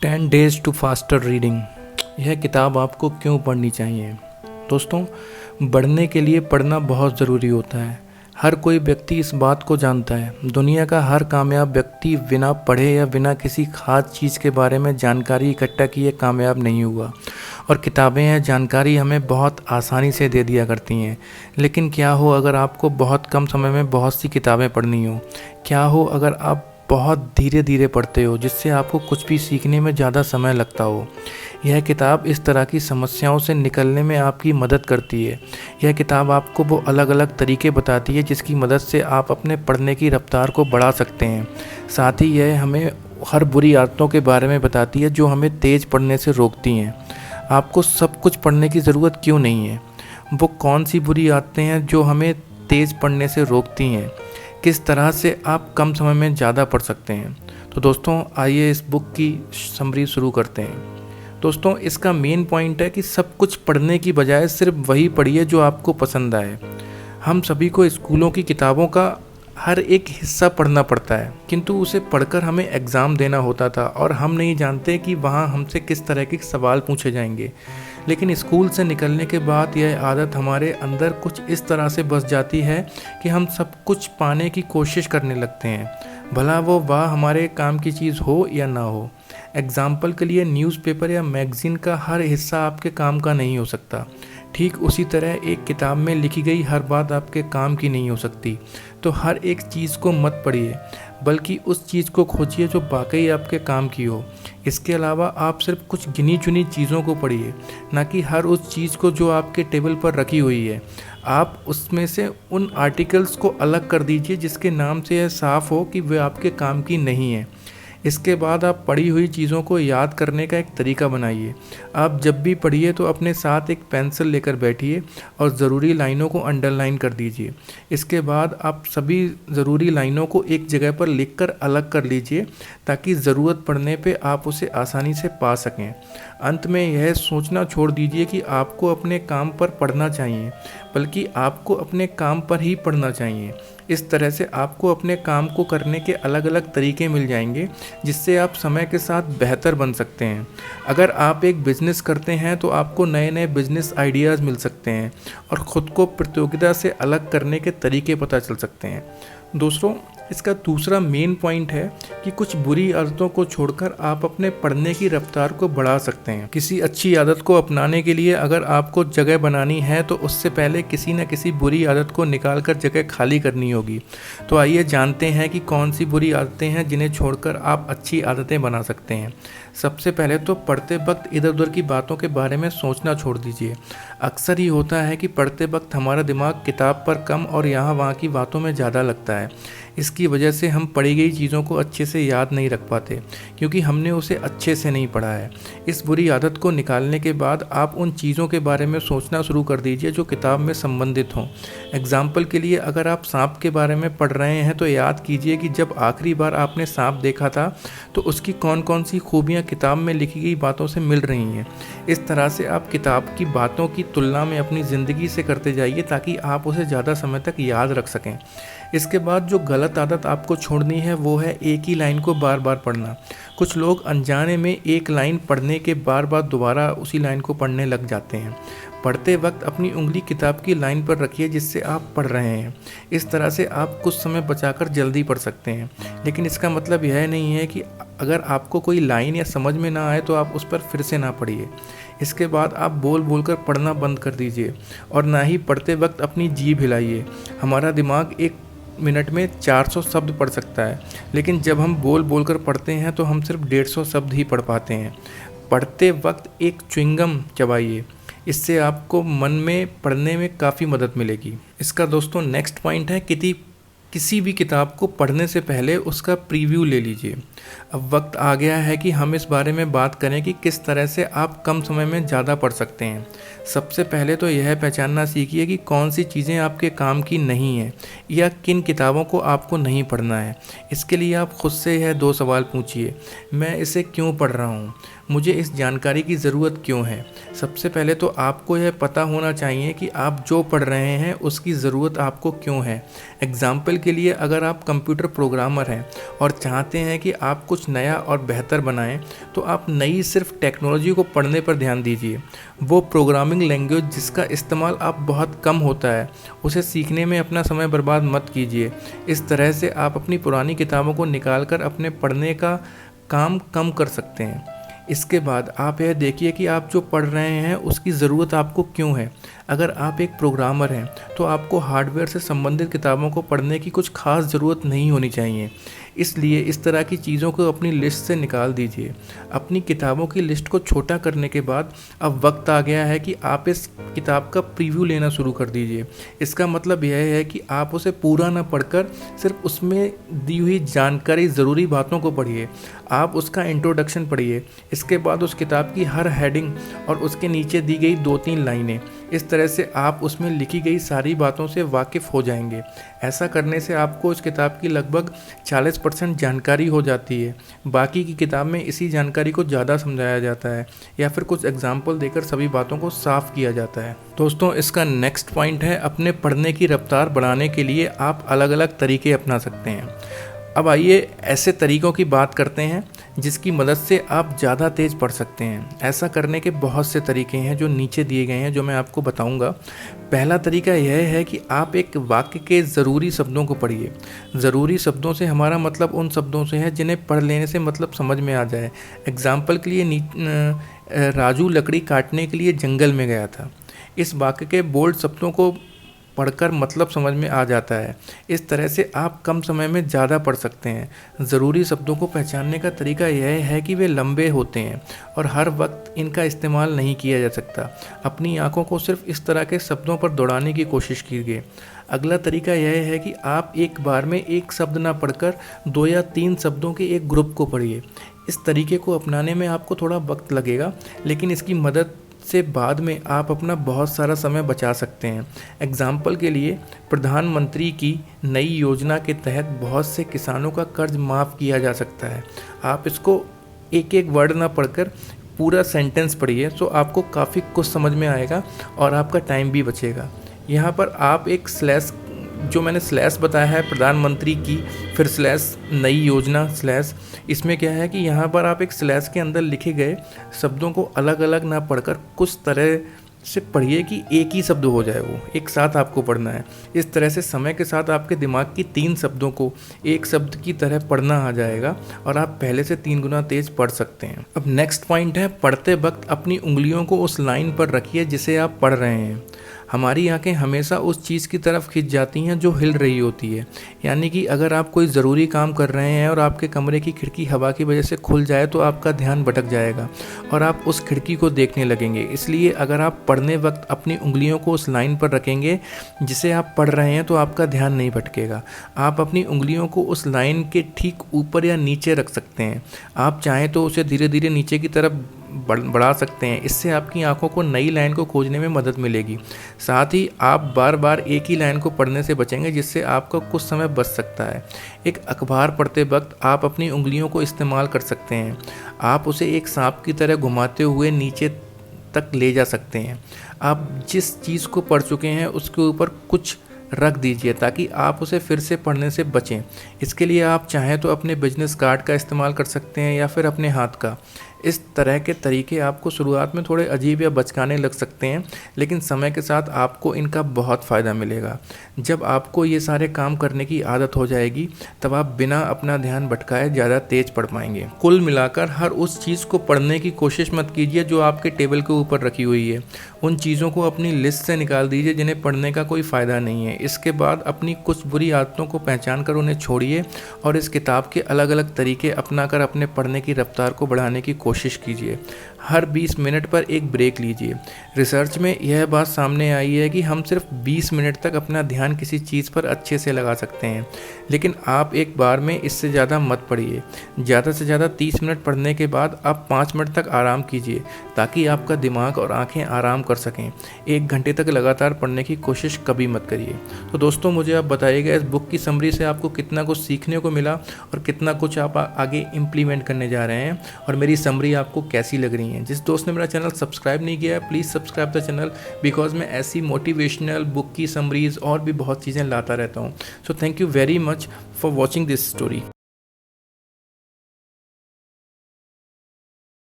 10 days to faster reading. यह किताब आपको क्यों पढ़नी चाहिए? दोस्तों, बढ़ने के लिए पढ़ना बहुत ज़रूरी होता है। हर कोई व्यक्ति इस बात को जानता है। दुनिया का हर कामयाब व्यक्ति बिना पढ़े या बिना किसी खास चीज़ के बारे में जानकारी इकट्ठा किए कामयाब नहीं हुआ। और किताबें यह जानकारी हमें बहुत आसानी से दे दिया करती हैं। लेकिन क्या हो अगर आपको बहुत कम समय में बहुत सी किताबें पढ़नी हो? क्या हो अगर आप बहुत धीरे धीरे पढ़ते हो, जिससे आपको कुछ भी सीखने में ज़्यादा समय लगता हो? यह किताब इस तरह की समस्याओं से निकलने में आपकी मदद करती है। यह किताब आपको वो अलग अलग तरीके बताती है जिसकी मदद से आप अपने पढ़ने की रफ्तार को बढ़ा सकते हैं। साथ ही यह हमें हर बुरी आदतों के बारे में बताती है जो हमें तेज़ पढ़ने से रोकती हैं। आपको सब कुछ पढ़ने की ज़रूरत क्यों नहीं है? वो कौन सी बुरी आदतें हैं जो हमें तेज़ पढ़ने से रोकती हैं? किस तरह से आप कम समय में ज़्यादा पढ़ सकते हैं? तो दोस्तों, आइए इस बुक की समरी शुरू करते हैं। दोस्तों, इसका मेन पॉइंट है कि सब कुछ पढ़ने की बजाय सिर्फ वही पढ़िए जो आपको पसंद आए। हम सभी को स्कूलों की किताबों का हर एक हिस्सा पढ़ना पड़ता है, किंतु उसे पढ़कर हमें एग्ज़ाम देना होता था और हम नहीं जानते कि वहाँ हमसे किस तरह के सवाल पूछे जाएंगे। लेकिन स्कूल से निकलने के बाद यह आदत हमारे अंदर कुछ इस तरह से बस जाती है कि हम सब कुछ पाने की कोशिश करने लगते हैं, भला वो वह हमारे काम की चीज़ हो या ना हो। एग्ज़ाम्पल के लिए, न्यूज़पेपर या मैगज़ीन का हर हिस्सा आपके काम का नहीं हो सकता। ठीक उसी तरह एक किताब में लिखी गई हर बात आपके काम की नहीं हो सकती। तो हर एक चीज़ को मत पढ़िए, बल्कि उस चीज़ को खोजिए जो वाकई आपके काम की हो। इसके अलावा आप सिर्फ कुछ गिनी चुनी चीज़ों को पढ़िए, ना कि हर उस चीज़ को जो आपके टेबल पर रखी हुई है। आप उसमें से उन आर्टिकल्स को अलग कर दीजिए जिसके नाम से यह साफ़ हो कि वे आपके काम की नहीं है। इसके बाद आप पढ़ी हुई चीज़ों को याद करने का एक तरीका बनाइए। आप जब भी पढ़िए तो अपने साथ एक पेंसिल लेकर बैठिए और ज़रूरी लाइनों को अंडरलाइन कर दीजिए। इसके बाद आप सभी ज़रूरी लाइनों को एक जगह पर लिखकर अलग कर लीजिए, ताकि ज़रूरत पड़ने पे आप उसे आसानी से पा सकें। अंत में यह सोचना छोड़ दीजिए कि आपको अपने काम पर पढ़ना चाहिए, बल्कि आपको अपने काम पर ही पढ़ना चाहिए। इस तरह से आपको अपने काम को करने के अलग अलग तरीके मिल जाएंगे, जिससे आप समय के साथ बेहतर बन सकते हैं। अगर आप एक बिज़नेस करते हैं तो आपको नए नए बिज़नेस आइडियाज़ मिल सकते हैं और ख़ुद को प्रतियोगिता से अलग करने के तरीके पता चल सकते हैं। दोस्तों, इसका दूसरा मेन पॉइंट है कि कुछ बुरी आदतों को छोड़कर आप अपने पढ़ने की रफ्तार को बढ़ा सकते हैं। किसी अच्छी आदत को अपनाने के लिए अगर आपको जगह बनानी है तो उससे पहले किसी न किसी बुरी आदत को निकालकर जगह खाली करनी होगी। तो आइए जानते हैं कि कौन सी बुरी आदतें हैं जिन्हें छोड़कर आप अच्छी आदतें बना सकते हैं। सबसे पहले तो पढ़ते वक्त इधर उधर की बातों के बारे में सोचना छोड़ दीजिए। अक्सर ही होता है कि पढ़ते वक्त हमारा दिमाग किताब पर कम और यहाँ वहाँ की बातों में ज़्यादा लगता है। इसकी वजह से हम पढ़ी गई चीज़ों को अच्छे से याद नहीं रख पाते, क्योंकि हमने उसे अच्छे से नहीं पढ़ा है। इस बुरी आदत को निकालने के बाद आप उन चीज़ों के बारे में सोचना शुरू कर दीजिए जो किताब में संबंधित हों। एग्जाम्पल के लिए, अगर आप सांप के बारे में पढ़ रहे हैं तो याद कीजिए कि जब आखिरी बार आपने सांप देखा था तो उसकी कौन कौन सी खूबियाँ किताब में लिखी गई बातों से मिल रही हैं। इस तरह से आप किताब की बातों की तुलना में अपनी ज़िंदगी से करते जाइए, ताकि आप उसे ज़्यादा समय तक याद रख सकें। इसके बाद जो गलत आदत आपको छोड़नी है वो है एक ही लाइन को बार बार पढ़ना। कुछ लोग अनजाने में एक लाइन पढ़ने के बार बार दोबारा उसी लाइन को पढ़ने लग जाते हैं। पढ़ते वक्त अपनी उंगली किताब की लाइन पर रखिए जिससे आप पढ़ रहे हैं। इस तरह से आप कुछ समय बचाकर जल्दी पढ़ सकते हैं। लेकिन इसका मतलब यह नहीं है कि अगर आपको कोई लाइन या समझ में ना आए तो आप उस पर फिर से ना पढ़िए। इसके बाद आप बोल बोलकर पढ़ना बंद कर दीजिए और ना ही पढ़ते वक्त अपनी जीभ हिलाइए। हमारा दिमाग एक मिनट में 400 शब्द पढ़ सकता है, लेकिन जब हम बोल बोलकर पढ़ते हैं तो हम सिर्फ 150 शब्द ही पढ़ पाते हैं। पढ़ते वक्त एक च्युइंगम चबाइए, इससे आपको मन में पढ़ने में काफ़ी मदद मिलेगी। इसका दोस्तों नेक्स्ट पॉइंट है कि किसी भी किताब को पढ़ने से पहले उसका प्रीव्यू ले लीजिए। अब वक्त आ गया है कि हम इस बारे में बात करें कि किस तरह से आप कम समय में ज़्यादा पढ़ सकते हैं। सबसे पहले तो यह पहचानना सीखिए कि कौन सी चीज़ें आपके काम की नहीं हैं या किन किताबों को आपको नहीं पढ़ना है। इसके लिए आप खुद से यह 2 सवाल पूछिए। मैं इसे क्यों पढ़ रहा हूँ? मुझे इस जानकारी की ज़रूरत क्यों है। सबसे पहले तो आपको यह पता होना चाहिए कि आप जो पढ़ रहे हैं उसकी ज़रूरत आपको क्यों है। एग्ज़ाम्पल के लिए अगर आप कंप्यूटर प्रोग्रामर हैं और चाहते हैं कि आप कुछ नया और बेहतर बनाएं, तो आप नई सिर्फ टेक्नोलॉजी को पढ़ने पर ध्यान दीजिए। वो प्रोग्रामिंग लैंग्वेज जिसका इस्तेमाल आप बहुत कम होता है, उसे सीखने में अपना समय बर्बाद मत कीजिए। इस तरह से आप अपनी पुरानी किताबों को निकाल कर अपने पढ़ने का काम कम कर सकते हैं। इसके बाद आप यह देखिए कि आप जो पढ़ रहे हैं उसकी ज़रूरत आपको क्यों है। अगर आप एक प्रोग्रामर हैं तो आपको हार्डवेयर से संबंधित किताबों को पढ़ने की कुछ खास ज़रूरत नहीं होनी चाहिए। इसलिए इस तरह की चीज़ों को अपनी लिस्ट से निकाल दीजिए। अपनी किताबों की लिस्ट को छोटा करने के बाद अब वक्त आ गया है कि आप इस किताब का प्रीव्यू लेना शुरू कर दीजिए। इसका मतलब यह है कि आप उसे पूरा ना पढ़कर सिर्फ उसमें दी हुई जानकारी, ज़रूरी बातों को पढ़िए। आप उसका इंट्रोडक्शन पढ़िए। इसके बाद उस किताब की हर हेडिंग और उसके नीचे दी गई 2-3 लाइनें। इस तरह से आप उसमें लिखी गई सारी बातों से वाकिफ़ हो जाएंगे। ऐसा करने से आपको उस किताब की लगभग 40% जानकारी हो जाती है। बाकी की किताब में इसी जानकारी को ज़्यादा समझाया जाता है या फिर कुछ एग्जाम्पल देकर सभी बातों को साफ किया जाता है। दोस्तों, इसका नेक्स्ट पॉइंट है, अपने पढ़ने की रफ्तार बढ़ाने के लिए आप अलग अलग तरीके अपना सकते हैं। अब आइए ऐसे तरीक़ों की बात करते हैं जिसकी मदद से आप ज़्यादा तेज़ पढ़ सकते हैं। ऐसा करने के बहुत से तरीके हैं जो नीचे दिए गए हैं, जो मैं आपको बताऊंगा। पहला तरीका यह है कि आप एक वाक्य के ज़रूरी शब्दों को पढ़िए। ज़रूरी शब्दों से हमारा मतलब उन शब्दों से है जिन्हें पढ़ लेने से मतलब समझ में आ जाए। एग्जाम्पल के लिए राजू लकड़ी काटने के लिए जंगल में गया था। इस वाक्य के बोल्ड शब्दों को पढ़कर मतलब समझ में आ जाता है। इस तरह से आप कम समय में ज़्यादा पढ़ सकते हैं। ज़रूरी शब्दों को पहचानने का तरीका यह है कि वे लंबे होते हैं और हर वक्त इनका इस्तेमाल नहीं किया जा सकता। अपनी आंखों को सिर्फ इस तरह के शब्दों पर दौड़ाने की कोशिश कीजिए। अगला तरीका यह है कि आप एक बार में एक शब्द ना पढ़कर 2 या 3 शब्दों के एक ग्रुप को पढ़िए। इस तरीके को अपनाने में आपको थोड़ा वक्त लगेगा, लेकिन इसकी मदद से बाद में आप अपना बहुत सारा समय बचा सकते हैं। एग्जाम्पल के लिए, प्रधानमंत्री की नई योजना के तहत बहुत से किसानों का कर्ज माफ़ किया जा सकता है। आप इसको एक एक वर्ड ना पढ़कर पूरा सेंटेंस पढ़िए, तो आपको काफ़ी कुछ समझ में आएगा और आपका टाइम भी बचेगा। यहाँ पर आप एक स्लैश, जो मैंने स्लैश बताया है प्रधानमंत्री की, फिर स्लैश नई योजना स्लैश, इसमें क्या है कि यहाँ पर आप एक स्लैश के अंदर लिखे गए शब्दों को अलग अलग ना पढ़कर कुछ तरह से पढ़िए कि एक ही शब्द हो जाए, वो एक साथ आपको पढ़ना है। इस तरह से समय के साथ आपके दिमाग की 3 शब्दों को एक शब्द की तरह पढ़ना आ जाएगा और आप पहले से 3 गुना तेज पढ़ सकते हैं। अब नेक्स्ट पॉइंट है, पढ़ते वक्त अपनी उंगलियों को उस लाइन पर रखिए जिसे आप पढ़ रहे हैं। हमारी आंखें हमेशा उस चीज़ की तरफ खिंच जाती हैं जो हिल रही होती है। यानी कि अगर आप कोई ज़रूरी काम कर रहे हैं और आपके कमरे की खिड़की हवा की वजह से खुल जाए तो आपका ध्यान भटक जाएगा और आप उस खिड़की को देखने लगेंगे। इसलिए अगर आप पढ़ने वक्त अपनी उंगलियों को उस लाइन पर रखेंगे जिसे आप पढ़ रहे हैं तो आपका ध्यान नहीं भटकेगा। आप अपनी उंगलियों को उस लाइन के ठीक ऊपर या नीचे रख सकते हैं। आप चाहें तो उसे धीरे धीरे नीचे की तरफ बढ़ा सकते हैं। इससे आपकी आंखों को नई लाइन को खोजने में मदद मिलेगी। साथ ही आप बार बार एक ही लाइन को पढ़ने से बचेंगे, जिससे आपका कुछ समय बच सकता है। एक अखबार पढ़ते वक्त आप अपनी उंगलियों को इस्तेमाल कर सकते हैं। आप उसे एक सांप की तरह घुमाते हुए नीचे तक ले जा सकते हैं। आप जिस चीज़ को पढ़ चुके हैं उसके ऊपर कुछ रख दीजिए ताकि आप उसे फिर से पढ़ने से बचें। इसके लिए आप चाहें तो अपने बिजनेस कार्ड का इस्तेमाल कर सकते हैं या फिर अपने हाथ का। इस तरह के तरीके आपको शुरुआत में थोड़े अजीब या बचकाने लग सकते हैं, लेकिन समय के साथ आपको इनका बहुत फ़ायदा मिलेगा। जब आपको ये सारे काम करने की आदत हो जाएगी तब आप बिना अपना ध्यान भटकाए ज़्यादा तेज पढ़ पाएंगे। कुल मिलाकर हर उस चीज़ को पढ़ने की कोशिश मत कीजिए जो आपके टेबल के ऊपर रखी हुई है। उन चीज़ों को अपनी लिस्ट से निकाल दीजिए जिन्हें पढ़ने का कोई फ़ायदा नहीं है। इसके बाद अपनी कुछ बुरी आदतों को पहचान कर उन्हें छोड़िए और इस किताब के अलग अलग तरीके अपनाकर अपने पढ़ने की रफ्तार को बढ़ाने की कोशिश कीजिए। हर 20 मिनट पर एक ब्रेक लीजिए। रिसर्च में यह बात सामने आई है कि हम सिर्फ 20 मिनट तक अपना ध्यान किसी चीज़ पर अच्छे से लगा सकते हैं, लेकिन आप एक बार में इससे ज़्यादा मत पढ़िए। ज़्यादा से ज़्यादा 30 मिनट पढ़ने के बाद आप 5 मिनट तक आराम कीजिए ताकि आपका दिमाग और आंखें आराम कर सकें। 1 घंटे तक लगातार पढ़ने की कोशिश कभी मत करिए। तो दोस्तों, मुझे आप बताइएगा इस बुक की समरी से आपको कितना कुछ सीखने को मिला और कितना कुछ आप आगे इम्प्लीमेंट करने जा रहे हैं। और मेरी समरी समरी आपको कैसी लग रही हैं। जिस दोस्त ने मेरा चैनल सब्सक्राइब नहीं किया है, please subscribe the channel, because मैं ऐसी मोटिवेशनल बुक की समरीज़ और भी बहुत चीज़ें लाता रहता हूँ। So thank you very much for watching this story.